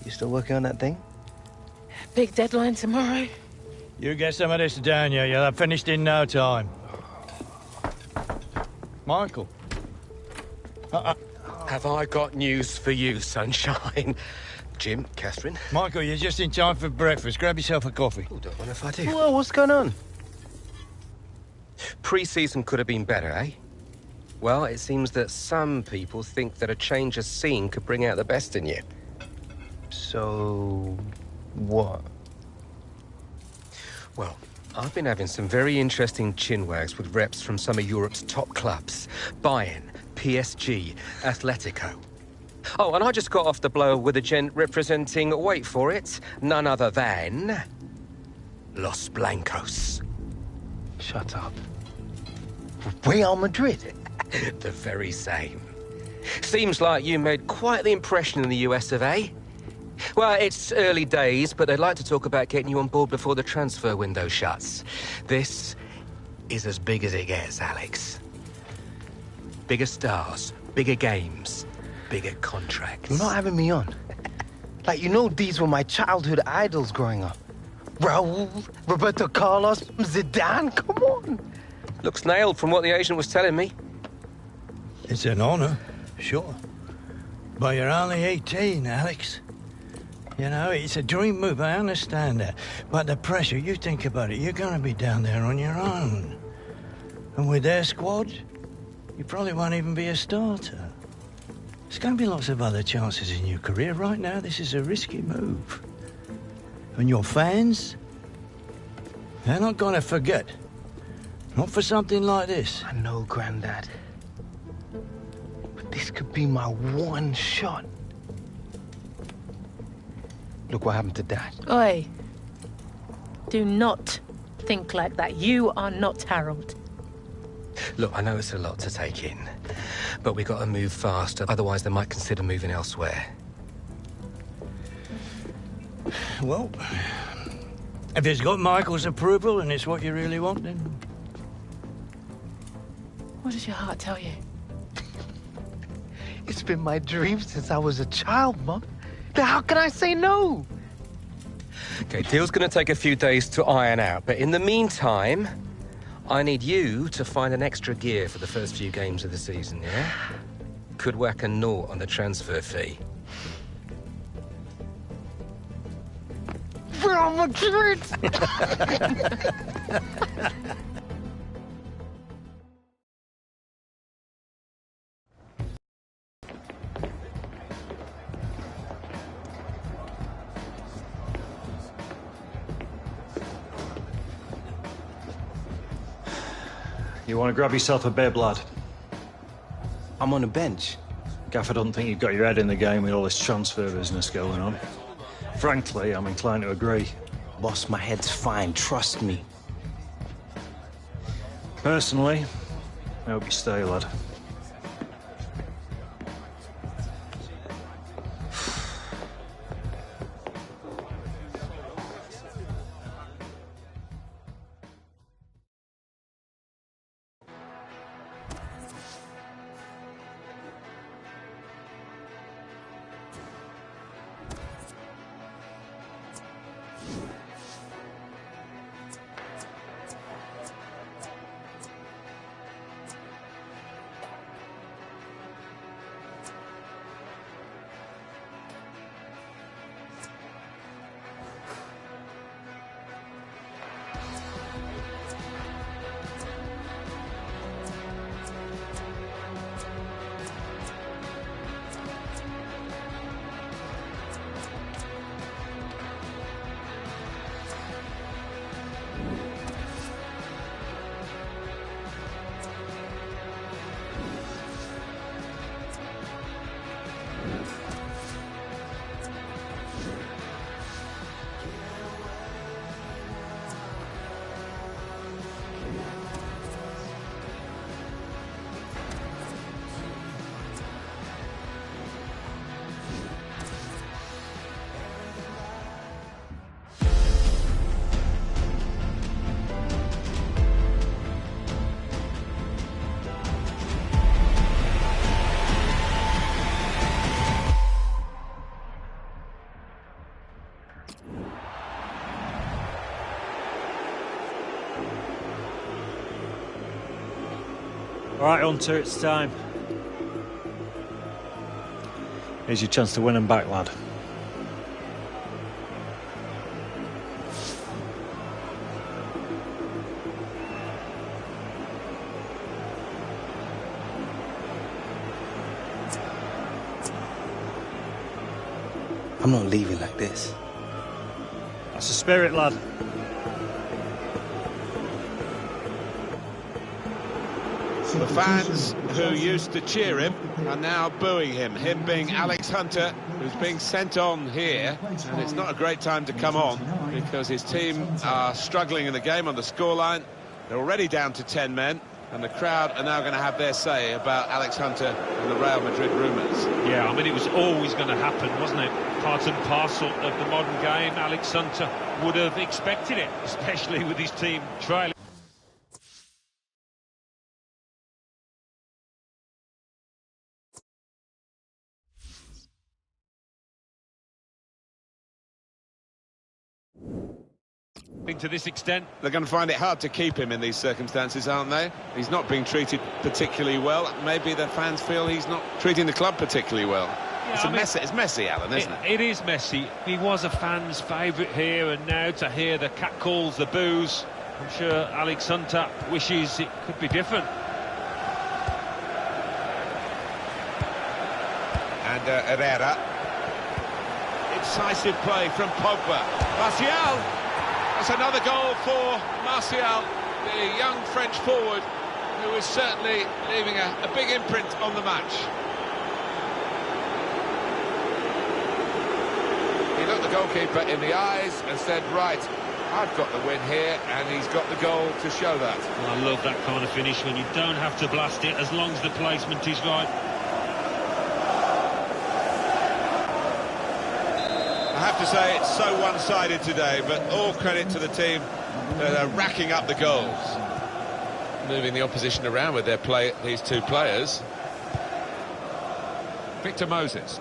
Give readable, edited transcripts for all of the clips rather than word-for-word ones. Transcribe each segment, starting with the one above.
You still working on that thing? Big deadline tomorrow. You get some of this down here, you'll have finished in no time. Michael. Have I got news for you, sunshine? Jim, Catherine. Michael, you're just in time for breakfast. Grab yourself a coffee. Oh, don't mind if I do. Well, what's going on? Pre-season could have been better, eh? Well, it seems that some people think that a change of scene could bring out the best in you. So... what? Well, I've been having some very interesting chinwags with reps from some of Europe's top clubs. Bayern, PSG, Atletico. Oh, and I just got off the blow with a gent representing, wait for it, none other than... Los Blancos. Shut up. Real Madrid? The very same. Seems like you made quite the impression in the US of A. Well, it's early days, but they'd like to talk about getting you on board before the transfer window shuts. This is as big as it gets, Alex. Bigger stars, bigger games, bigger contracts. You're not having me on. Like, you know these were my childhood idols growing up. Raul, Roberto Carlos, Zidane, come on. Looks nailed from what the agent was telling me. It's an honor, sure. But you're only 18, Alex. You know, it's a dream move, I understand that. But the pressure, you think about it, you're gonna be down there on your own. And with their squad, you probably won't even be a starter. There's gonna be lots of other chances in your career. Right now, this is a risky move. And your fans, they're not gonna forget. Not for something like this. I know, Grandad. But this could be my one shot. Look what happened to Dad. Oi. Do not think like that. You are not Harold. Look, I know it's a lot to take in, but we got to move fast, otherwise they might consider moving elsewhere. Well, if it's got Michael's approval and it's what you really want, then... What does your heart tell you? It's been my dream since I was a child, Mum. How can I say no? Okay, deal's gonna take a few days to iron out, but in the meantime, I need you to find an extra gear for the first few games of the season, yeah? Could whack a naught on the transfer fee. Real Madrid! You want to grab yourself a bib, lad? I'm on the bench. Gaff, I don't think you've got your head in the game with all this transfer business going on. Frankly, I'm inclined to agree. Boss, my head's fine, trust me. Personally, I hope you stay, lad. All right, Hunter, it's time. Here's your chance to win them back, lad. I'm not leaving like this. That's the spirit, lad. The fans who used to cheer him are now booing him. Him being Alex Hunter, who's being sent on here. And it's not a great time to come on because his team are struggling in the game on the scoreline. They're already down to 10 men. And the crowd are now going to have their say about Alex Hunter and the Real Madrid rumours. Yeah, I mean, it was always going to happen, wasn't it? Part and parcel of the modern game. Alex Hunter would have expected it, especially with his team trailing. To this extent, they're going to find it hard to keep him in these circumstances, aren't they? He's not being treated particularly well. Maybe the fans feel he's not treating the club particularly well. Yeah, it's messy, Alan, isn't it? It is messy. He was a fan's favourite here, and now to hear the catcalls, the boos, I'm sure Alex Hunter wishes it could be different. And Herrera. Incisive play from Pogba. Martial! That's another goal for Martial, the young French forward, who is certainly leaving a big imprint on the match. He looked the goalkeeper in the eyes and said, right, I've got the win here, and he's got the goal to show that. Well, I love that kind of finish when you don't have to blast it as long as the placement is right. I have to say it's so one-sided today, but all credit to the team that are racking up the goals. Moving the opposition around with their play, these two players. Victor Moses.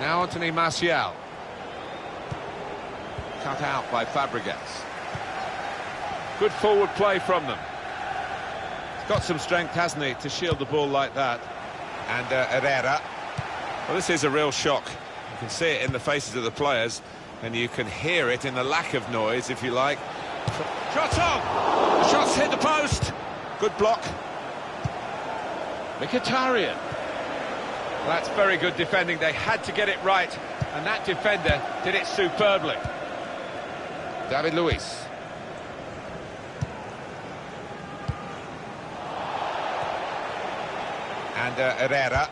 Now Anthony Martial. Cut out by Fabregas. Good forward play from them. He's got some strength, hasn't he, to shield the ball like that. And Herrera. Well, this is a real shock. You can see it in the faces of the players, and you can hear it in the lack of noise, if you like. Shot on! The shot's hit the post. Good block. Mkhitaryan. That's very good defending. They had to get it right, and that defender did it superbly. David Luiz. And Herrera.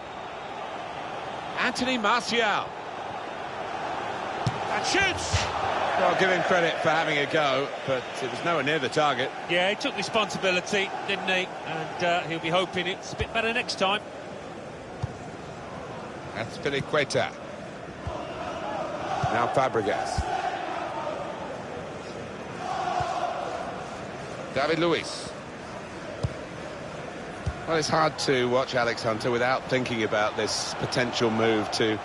Anthony Martial. And shoots! Well, I'll give him credit for having a go, but it was nowhere near the target. Yeah, he took responsibility, didn't he? And he'll be hoping it's a bit better next time. That's Piliqueta. Now Fabregas. David Luiz. Well, it's hard to watch Alex Hunter without thinking about this potential move to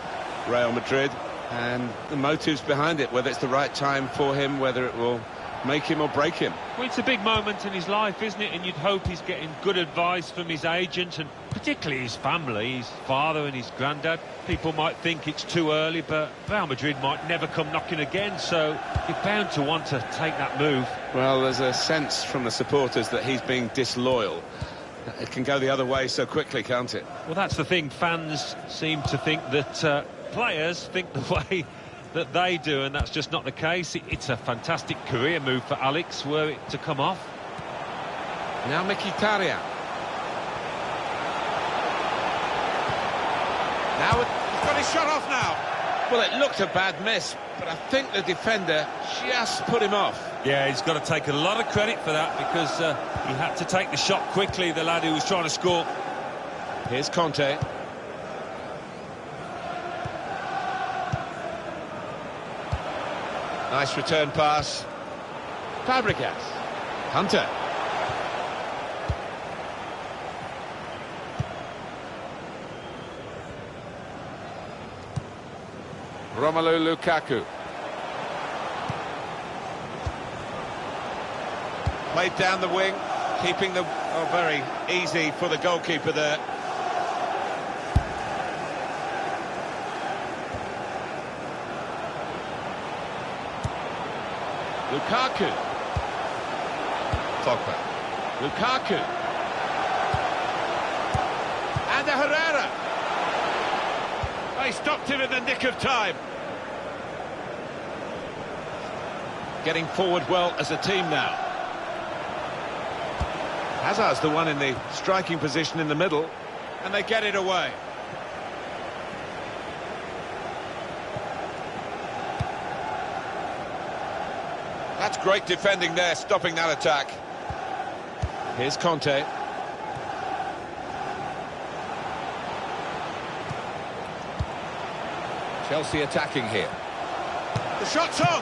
Real Madrid and the motives behind it, whether it's the right time for him, whether it will make him or break him. Well, it's a big moment in his life, isn't it? And you'd hope he's getting good advice from his agent and particularly his family, his father and his granddad. People might think it's too early, but Real Madrid might never come knocking again, so you're bound to want to take that move. Well, there's a sense from the supporters that he's being disloyal. It can go the other way so quickly, can't it? Well, that's the thing. Fans seem to think that players think the way that they do, and that's just not the case. It's a fantastic career move for Alex, were it to come off. Now Mkhitaryan. Now he's got his shot off now. Well, it looked a bad miss, but I think the defender just put him off. Yeah, he's got to take a lot of credit for that because he had to take the shot quickly, the lad who was trying to score. Here's Conte. Nice return pass. Fabregas. Hunter. Romelu Lukaku. Played down the wing, keeping the... Oh, very easy for the goalkeeper there. Lukaku. Pogba. Lukaku. And a Herrera. They stopped him in the nick of time. Getting forward well as a team now. Hazard's the one in the striking position in the middle, and they get it away. That's great defending there, stopping that attack. Here's Conte. Chelsea attacking here. The shot's on!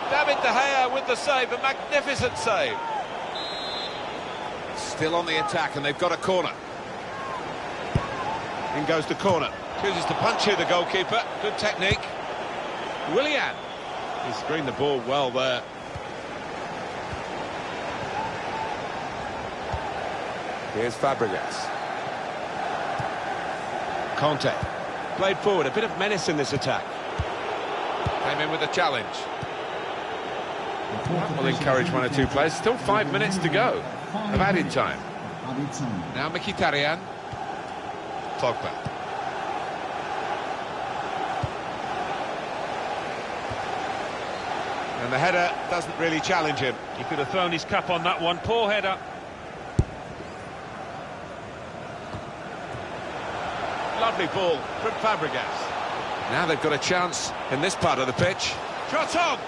David De Gea with the save, a magnificent save. Still on the attack, and they've got a corner. In goes the corner. Chooses to punch here, the goalkeeper. Good technique. Willian. He screened the ball well there. Here's Fabregas. Conte. Played forward, a bit of menace in this attack. Came in with a challenge. That will encourage one or two players. Still 5 minutes to go of added time. Now Mkhitaryan. Pogba. And the header doesn't really challenge him. He could have thrown his cap on that one. Poor header. Lovely ball from Fabregas. Now they've got a chance in this part of the pitch. Shot on!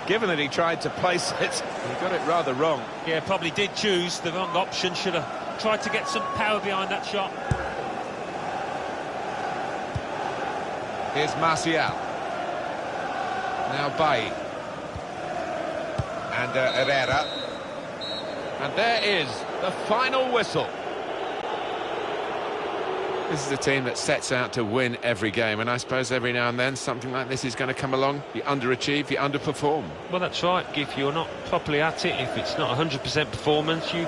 Given that he tried to place it, he got it rather wrong. Yeah, probably did choose the wrong option. Should have tried to get some power behind that shot. Here's Martial. Now Bailly. And Herrera. And there is the final whistle. This is a team that sets out to win every game, and I suppose every now and then something like this is going to come along. You underachieve, you underperform. Well, that's right. If you're not properly at it, if it's not 100% performance, you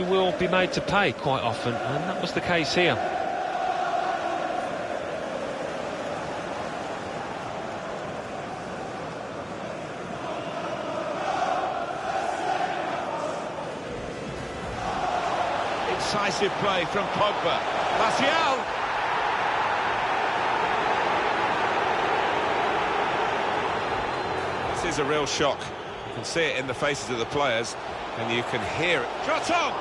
will be made to pay quite often, and that was the case here. Decisive play from Pogba. Martial! This is a real shock. You can see it in the faces of the players, and you can hear it. Shot on!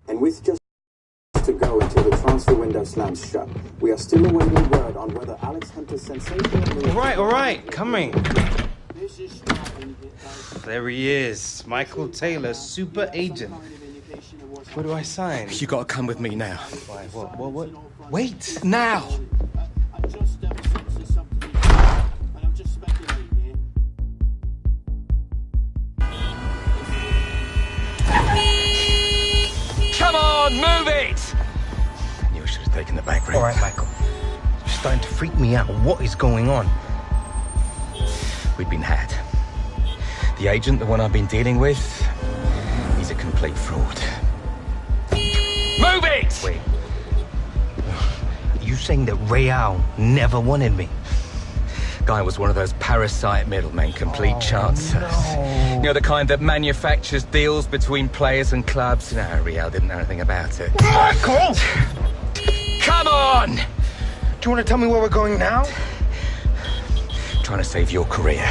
And with just to go until the transfer window slams shut, we are still awaiting word on whether Alex Hunter's sensational move... All right, coming. There he is, Michael Taylor, super agent. Where do I sign? You gotta come with me now. Why, what? Wait, now! Come on, move it! I knew I should have taken the back route. All right, Michael. You're starting to freak me out. What is going on? We've been had. The agent, the one I've been dealing with, he's a complete fraud. Move it! Wait. Are you saying that Real never wanted me? guy was one of those parasite middlemen, complete chancers. No. You know, the kind that manufactures deals between players and clubs. No, Real didn't know anything about it. Michael! Come on! Do you want to tell me where we're going now? Trying to save your career.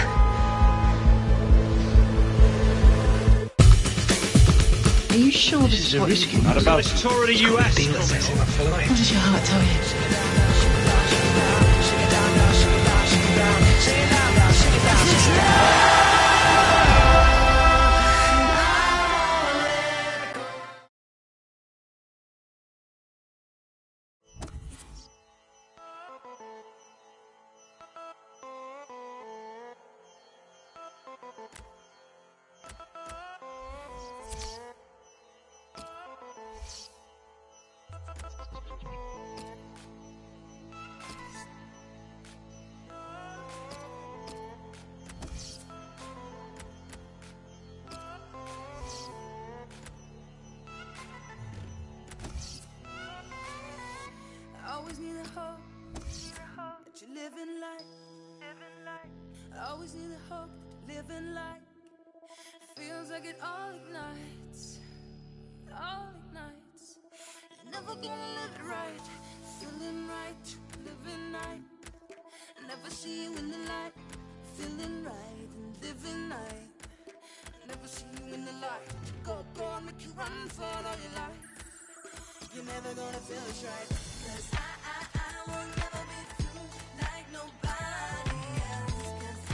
Are you sure this is what you... Not about the tour of the US. What does your heart tell you? Always need a hope that you're living life. I always need a hope that you're living life. Feels like it all ignites. You're never gonna live it right. Feeling right, living right. Never see you in the light. Feeling right and living right. Never see you in the light. Go, make you run for all your life. You're never gonna feel it right. 'Cause I will never be through like nobody else. 'Cause I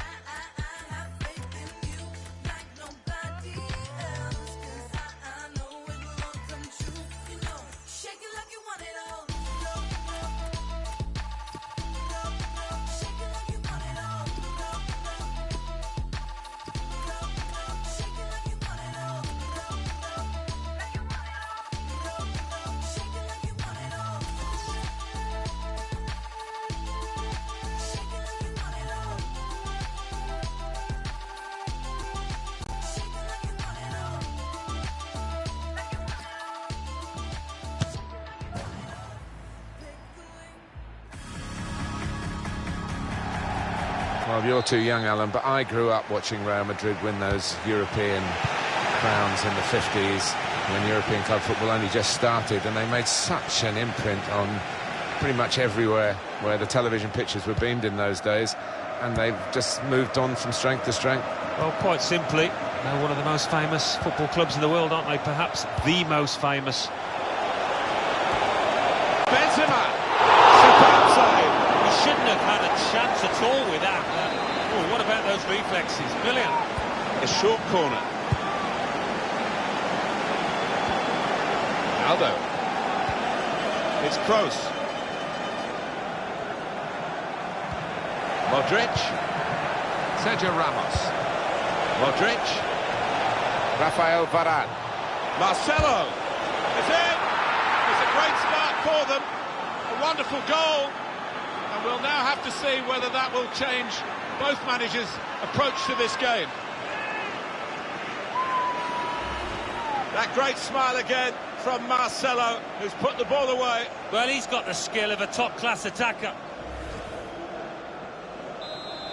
have faith in you like nobody else. 'Cause I know it will all come true. You know, shake it like you want it all. No, shake it like you want it all. No, shake it like you want it all. Shake it like you want it all. Well, you're too young, Alan, but I grew up watching Real Madrid win those European crowns in the 50s when European club football only just started, and they made such an imprint on pretty much everywhere where the television pictures were beamed in those days, and they've just moved on from strength to strength. Well, quite simply, they're one of the most famous football clubs in the world, aren't they? Perhaps the most famous. Benzema! Superb save! He shouldn't have had a chance at all with that. Oh, what about those reflexes? Brilliant. A short corner. Ronaldo. It's Kroos. Modric. Sergio Ramos. Modric. Rafael Varane. Marcelo. It's in. It's a great start for them. A wonderful goal. And we'll now have to see whether that will change both managers' approach to this game. That great smile again from Marcelo, who's put the ball away. Well, he's got the skill of a top-class attacker.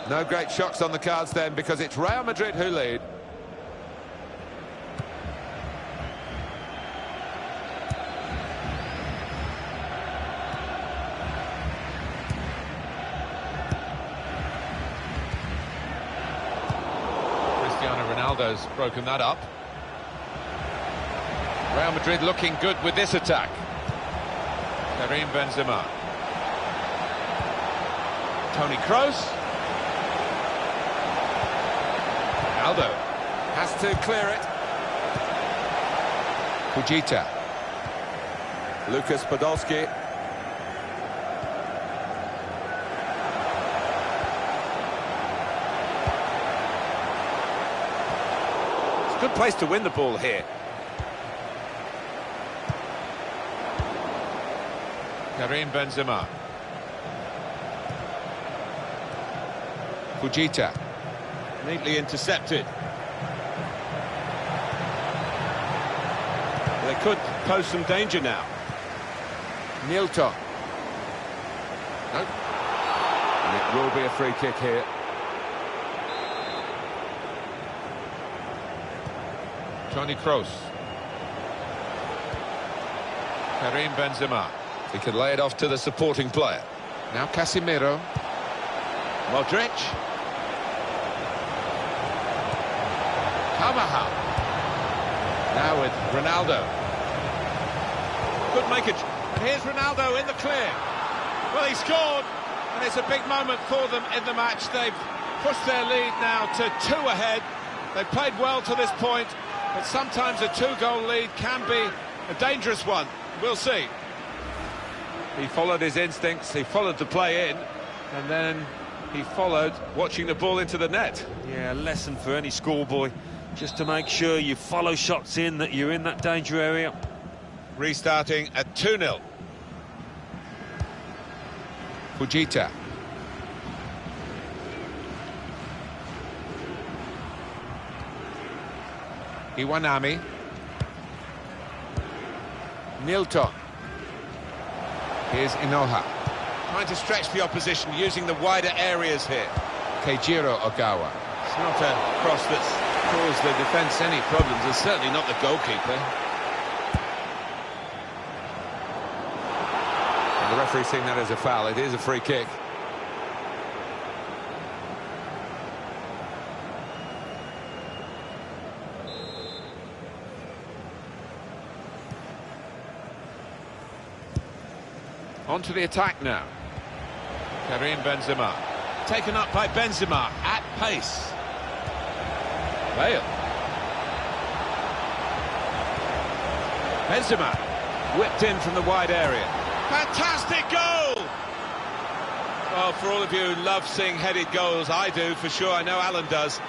No great shocks on the cards then, because it's Real Madrid who lead. Ronaldo's broken that up. Real Madrid looking good with this attack. Karim Benzema. Toni Kroos. Ronaldo has to clear it. Fujita. Lucas Podolski. Good place to win the ball here. Karim Benzema. Fujita. Neatly intercepted. They could pose some danger now. Milton. No. And it will be a free kick here. Toni Kroos. Karim Benzema. He can lay it off to the supporting player. Now Casemiro. Modric. Carvajal. Now with Ronaldo. Could make it. And here's Ronaldo in the clear. Well, he scored, and it's a big moment for them in the match. They've pushed their lead now to 2 ahead. They've played well to this point, but sometimes a 2-goal lead can be a dangerous one. We'll see. He followed his instincts, he followed the play in, and then he followed watching the ball into the net. Yeah, a lesson for any schoolboy, just to make sure you follow shots in, that you're in that danger area. Restarting at 2-0. Fujita. Iwanami. Nilton. Here's Inoha. Trying to stretch the opposition, using the wider areas here. Keijiro Ogawa. It's not a cross that's caused the defence any problems. It's certainly not the goalkeeper. And the referee's seeing that as a foul. It is a free kick. On to the attack now. Karim Benzema. Taken up by Benzema at pace. Bale. Benzema whipped in from the wide area. Fantastic goal! Well, for all of you who love seeing headed goals, I do for sure. I know Alan does.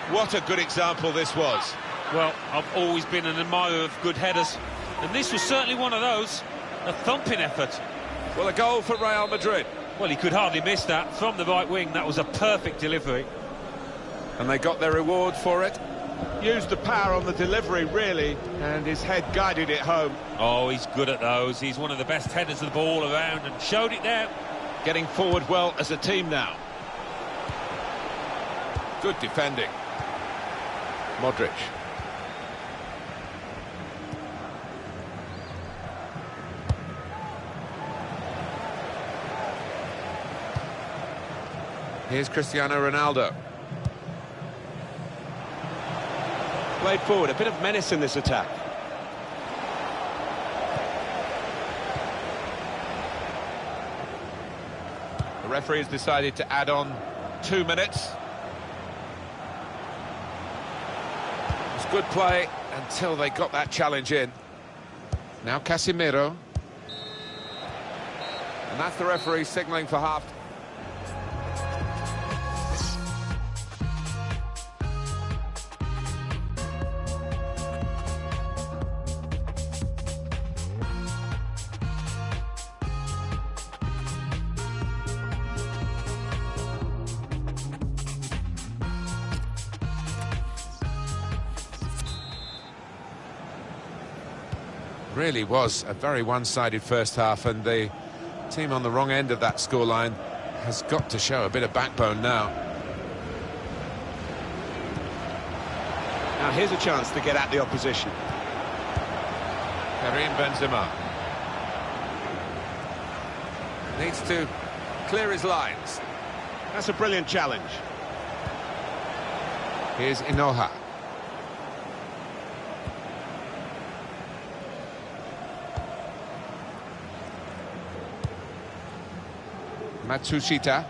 What a good example this was. Well, I've always been an admirer of good headers, and this was certainly one of those. A thumping effort. Well, a goal for Real Madrid. Well, he could hardly miss that. From the right wing, that was a perfect delivery. And they got their reward for it. Used the power on the delivery, really, and his head guided it home. Oh, he's good at those. He's one of the best headers of the ball around, and showed it there. Getting forward well as a team now. Good defending. Modric. Here's Cristiano Ronaldo. Played forward, a bit of menace in this attack. The referee has decided to add on 2 minutes. It's good play until they got that challenge in. Now Casemiro. And that's the referee signalling for half. Really was a very one-sided first half, and the team on the wrong end of that scoreline has got to show a bit of backbone now. Now here's a chance to get at the opposition. Karim Benzema needs to clear his lines. That's a brilliant challenge. Here's Inoha. Matsushita.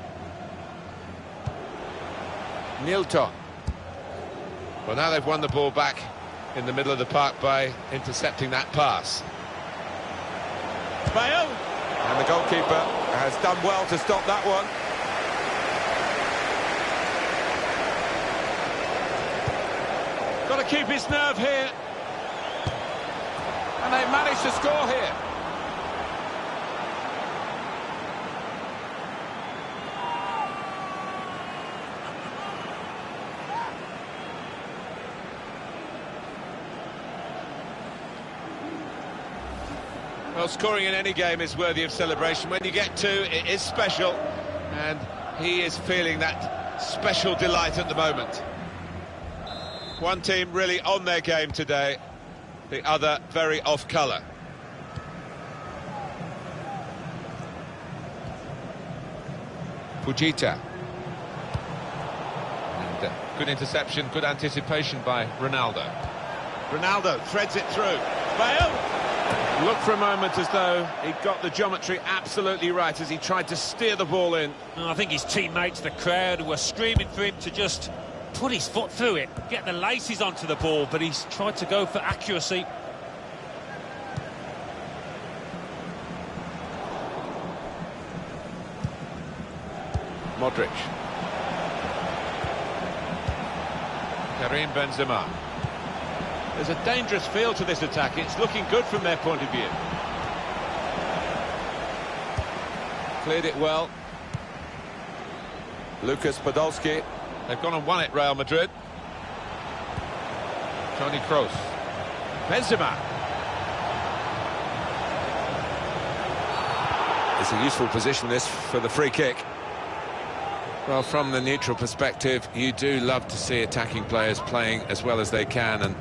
Nilton. Well, now they've won the ball back in the middle of the park by intercepting that pass. Bale. And the goalkeeper has done well to stop that one. Got to keep his nerve here. And they managed to score here. Well, scoring in any game is worthy of celebration. When you get 2, it is special. And he is feeling that special delight at the moment. One team really on their game today, the other very off-colour. Fujita. And good interception, good anticipation by Ronaldo. Ronaldo threads it through. Bale! Looked for a moment as though he got the geometry absolutely right as he tried to steer the ball in. I think his teammates, the crowd, were screaming for him to just put his foot through it, get the laces onto the ball, but he's tried to go for accuracy. Modric. Karim Benzema. There's a dangerous feel to this attack. It's looking good from their point of view. Cleared it well. Lucas Podolski. They've gone and won it, Real Madrid. Toni Kroos. Benzema. It's a useful position, this, for the free kick. Well, from the neutral perspective, you do love to see attacking players playing as well as they can, and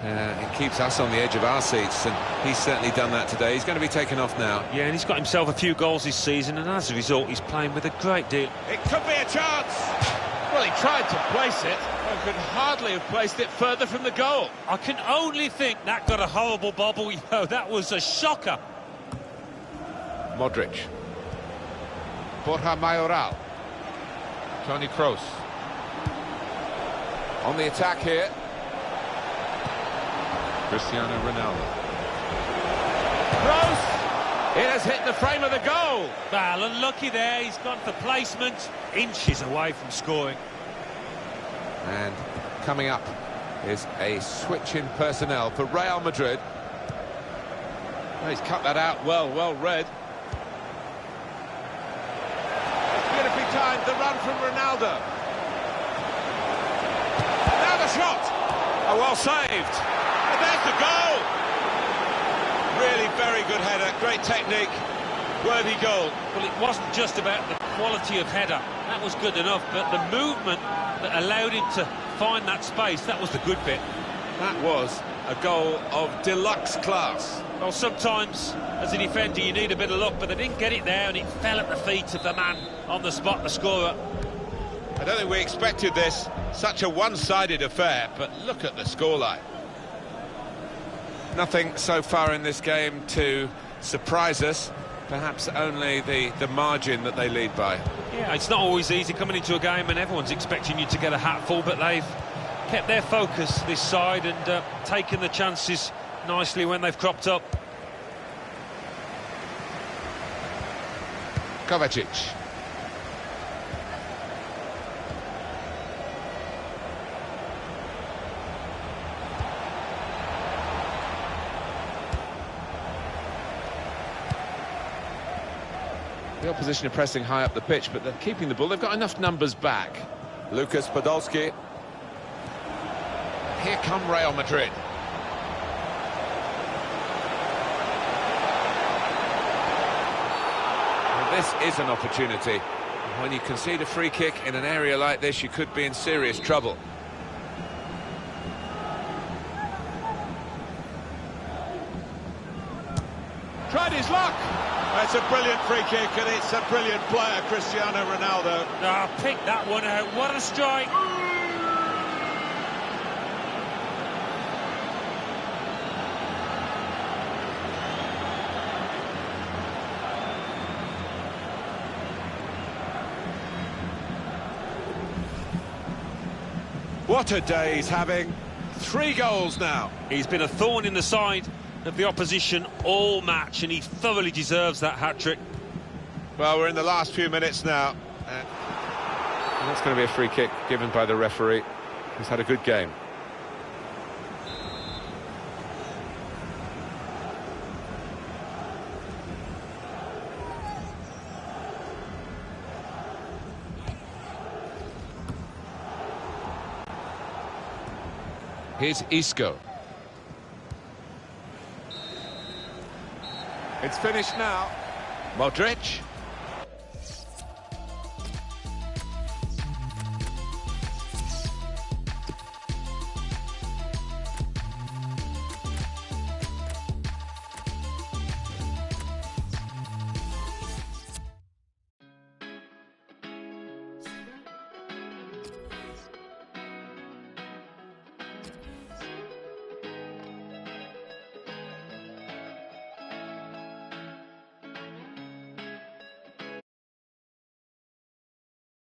it keeps us on the edge of our seats, and he's certainly done that today. He's going to be taken off now. Yeah, and he's got himself a few goals this season, and as a result, he's playing with a great deal. It could be a chance! Well, he tried to place it, but could hardly have placed it further from the goal. I can only think that got a horrible bobble, you know, that was a shocker. Modric. Borja Mayoral. Toni Kroos. On the attack here. Cristiano Ronaldo. Kroos! It has hit the frame of the goal. Well, unlucky there, he's gone for placement, inches away from scoring. And coming up is a switch in personnel for Real Madrid. Well, he's cut that out well read. Beautifully timed, the run from Ronaldo. Now the shot! Oh, well saved. And there's the goal! Really very good header, great technique, worthy goal. Well, it wasn't just about the quality of header, that was good enough, but the movement that allowed him to find that space, that was the good bit. That was a goal of deluxe class. Well, sometimes, as a defender, you need a bit of luck, but they didn't get it there, and it fell at the feet of the man on the spot, the scorer. I don't think we expected this, such a one-sided affair, but look at the scoreline. Nothing so far in this game to surprise us, perhaps only the margin that they lead by. Yeah, it's not always easy coming into a game and everyone's expecting you to get a hatful, but they've kept their focus this side and taken the chances nicely when they've cropped up. Kovacic. The opposition are pressing high up the pitch, but they're keeping the ball. They've got enough numbers back. Lucas Podolski. Here come Real Madrid. Well, this is an opportunity. When you concede a free kick in an area like this, you could be in serious trouble. Tried his luck. It's a brilliant free kick, and it's a brilliant player, Cristiano Ronaldo. Ah, pick that one out. What a strike. What a day he's having. 3 goals now. He's been a thorn in the side of the opposition all match, and he thoroughly deserves that hat-trick. Well, we're in the last few minutes now. And that's going to be a free kick given by the referee. He's had a good game. Here's Isco. It's finished now. Modric.